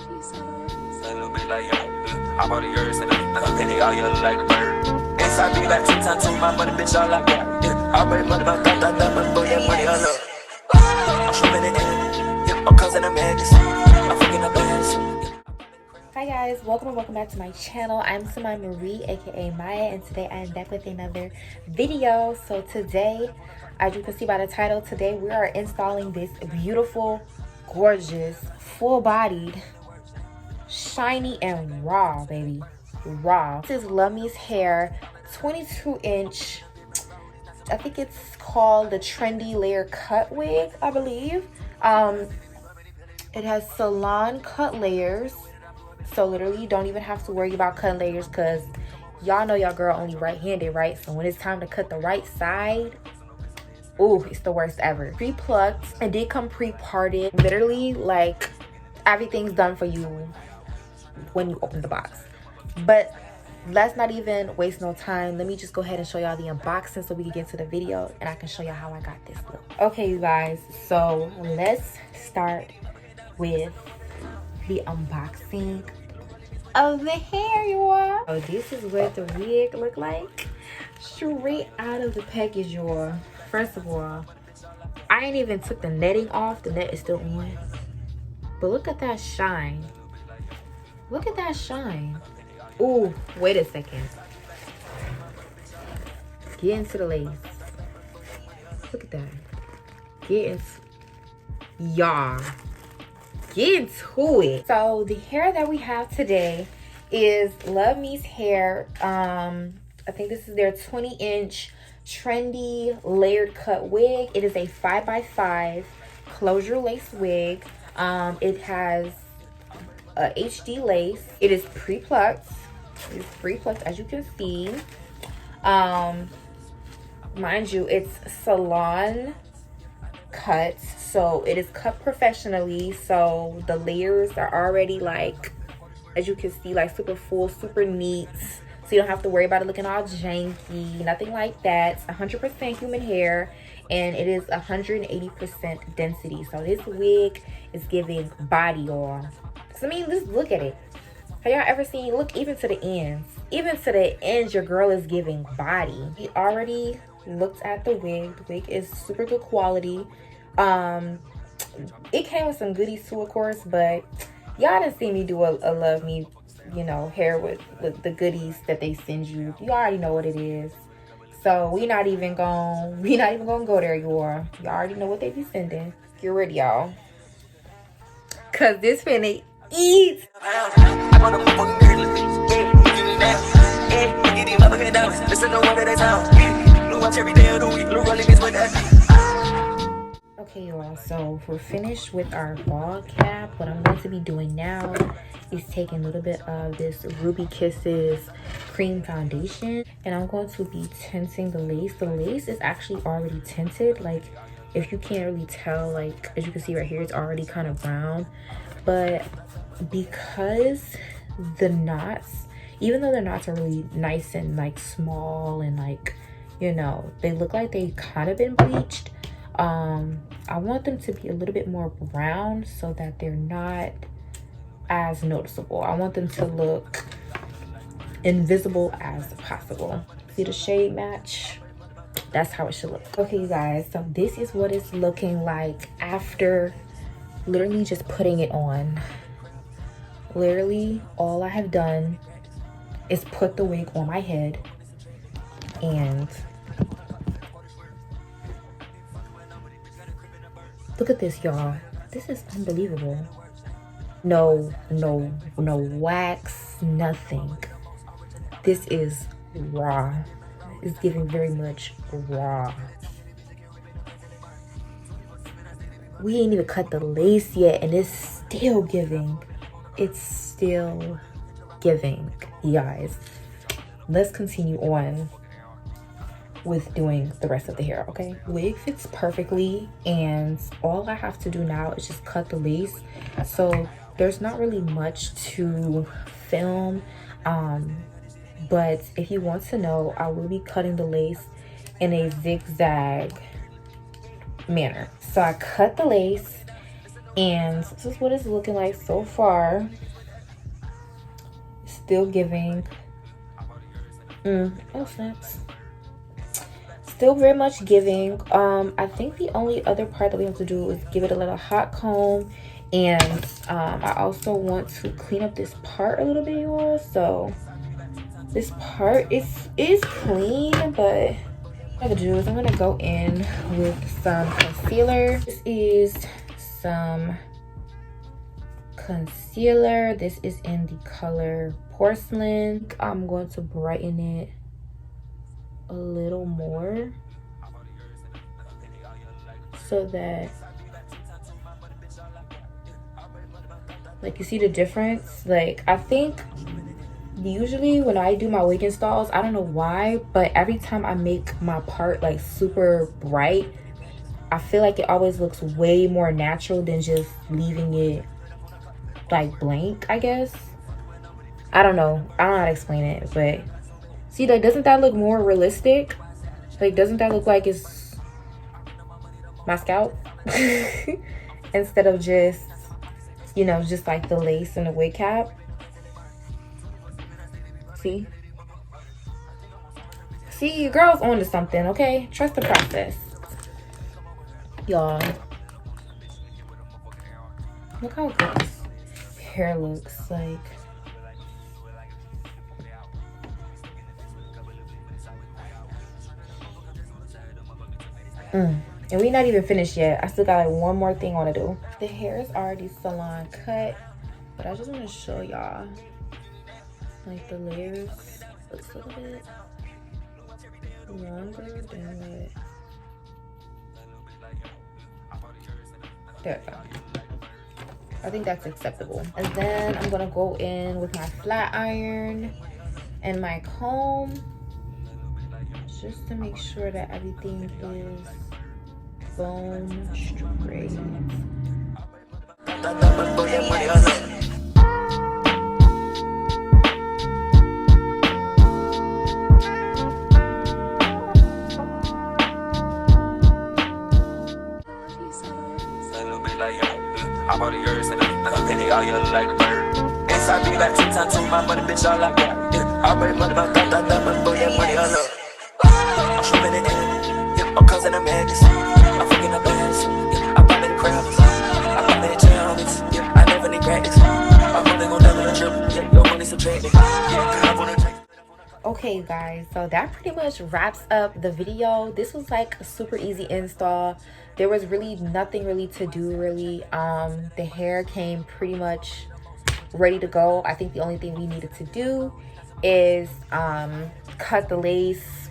A little bit like I'm on the earth and I'm penny all yellow like a bird. Inside me like 2 times 2, my money bitch all like that. Yeah, I already money about that, money, but yeah, money all up. I'm swimming in it, yeah, I'm causing a madness. I'm fucking up ass. Hi guys, welcome back to my channel. I'm Samai Marie, aka Maya, and today I am back with another video. So today, as you can see by the title, today we are installing this beautiful, gorgeous, full-bodied, shiny and raw, baby, raw. This is LUVME's hair 22-inch. I think it's called the Trendy layer cut wig, I believe. It has salon cut layers. So literally, you don't even have to worry about cutting layers because y'all know y'all girl only right-handed, right? So when it's time to cut the right side, ooh, it's the worst ever. Pre-plucked. It did come pre-parted. Literally, like, everything's done for you when you open the box. But let's not even waste no time. Let me just go ahead and show y'all the unboxing so we can get to the video and I can show y'all how I got this look. Okay, you guys, so let's start with the unboxing of the hair, y'all. So this is what the wig look like straight out of the package, y'all. First of all, I ain't even took the netting off. The net is still on, but look at that shine. Look at that shine. Ooh, wait a second. Get into the lace. Look at that. Get into, y'all, get into it. So the hair that we have today is LUVME's hair. I think this is their 20-inch Trendy layered cut wig. It is a 5x5 closure lace wig. It has a HD lace. It is pre-plucked. It's pre-plucked, as you can see. Mind you, it's salon cut, so it is cut professionally. So the layers are already, like, as you can see, like super full, super neat. So you don't have to worry about it looking all janky, nothing like that. It's 100% human hair, and it is 180% density. So this wig is giving body, y'all. So I mean, just look at it. Have y'all ever seen, look, even to the ends, your girl is giving body. We already looked at the wig. The wig is super good quality. It came with some goodies too, of course, but y'all didn't see me do a LUVME, you know, hair with the goodies that they send you. You already know what it is. So we not even gonna go there, y'all. Y'all already know what they be sending. Get ready, y'all, cause this finna eat. Okay, y'all, so we're finished with our ball cap. What I'm going to be doing now is taking a little bit of this Ruby Kisses cream foundation, and I'm going to be tinting the lace. The lace is actually already tinted. Like, if you can't really tell, like, as you can see right here, it's already kind of brown. But because the knots, even though the knots are really nice and, like, small and, like, you know, they look like they kind of been bleached, I want them to be a little bit more brown so that they're not as noticeable. I want them to look invisible as possible. See the shade match? That's how it should look. Okay, you guys, so this is what it's looking like after literally just putting it on. Literally, all I have done is put the wig on my head, and look at this, y'all. This is unbelievable. No wax, nothing. This is raw. It's giving very much raw. We ain't even cut the lace yet, and it's still giving. It's still giving, you guys. Let's continue on with doing the rest of the hair, okay? Wig fits perfectly, and all I have to do now is just cut the lace. So there's not really much to film, but if you want to know, I will be cutting the lace in a zigzag manner. So I cut the lace And this is what it's looking like so far. Still giving oh snaps, still very much giving. I think the only other part that we have to do is give it a little hot comb, and I also want to clean up this part a little bit, y'all. So this part is clean, but what I'm gonna do is I'm gonna go in with some concealer. This is some concealer. This is in the color Porcelain. I'm going to brighten it a little more so that, like, you see the difference. Like, I think usually when I do my wig installs, I don't know why, but every time I make my part like super bright, I feel like it always looks way more natural than just leaving it like blank, I guess. I don't know how to explain it, but see, like, doesn't that look more realistic? Like, doesn't that look like it's my scalp instead of just, you know, just like the lace and the wig cap? See, your girl's on to something, okay? Trust the process, y'all. Look how good this hair looks like. And we're not even finished yet. I still got like one more thing I want to do. The hair is already salon cut, but I just want to show y'all like the layers. Looks a little bit longer than what. There we go. I think that's acceptable. And then I'm gonna go in with my flat iron and my comb just to make sure that everything is bone straight. I'm all the yours and I'm penny all your like a bird. Inside me like 2 times 2, my money, bitch, all I got. Yeah, I bring money about that, but yeah, money all up. I'm swimming in it, yeah, I'm causing a madness. I'm fucking up ass, yeah, I'm popping the crowds. I'm popping the challenges, yeah, I never need practice. I'm only gonna double the triple, yeah, your money subtracted. Yeah, I wanna take. Okay, you guys, so that pretty much wraps up the video. This was like a super easy install. There was really nothing really to do, really. The hair came pretty much ready to go. I think the only thing we needed to do is cut the lace.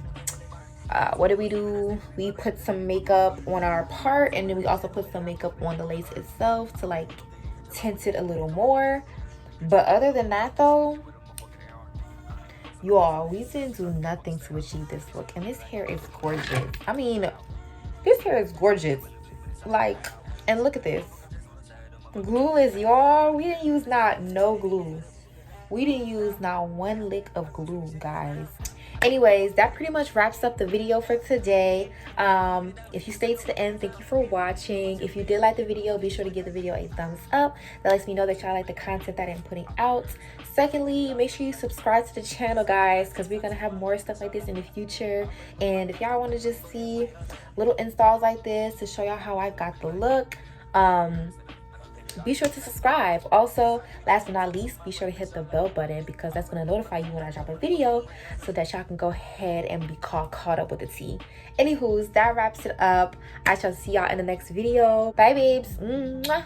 What did we do? We put some makeup on our part, and then we also put some makeup on the lace itself to like tint it a little more. But other than that though, y'all, we didn't do nothing to achieve this look, and this hair is gorgeous. I mean, this hair is gorgeous. Like, and look at this. Glueless, y'all. We didn't use no glue. We didn't use not one lick of glue, guys. Anyways, that pretty much wraps up the video for today. If you stayed to the end, thank you for watching. If you did like the video, be sure to give the video a thumbs up. That lets me know that y'all like the content that I'm putting out. Secondly, make sure you subscribe to the channel, guys, because we're gonna have more stuff like this in the future. And if y'all want to just see little installs like this to show y'all how I got the look, be sure to subscribe. Also, last but not least, be sure to hit the bell button, because that's going to notify you when I drop a video, so that y'all can go ahead and be caught up with the tea. Anywho's, that wraps it up. I shall see y'all in the next video. Bye, babes. Mwah.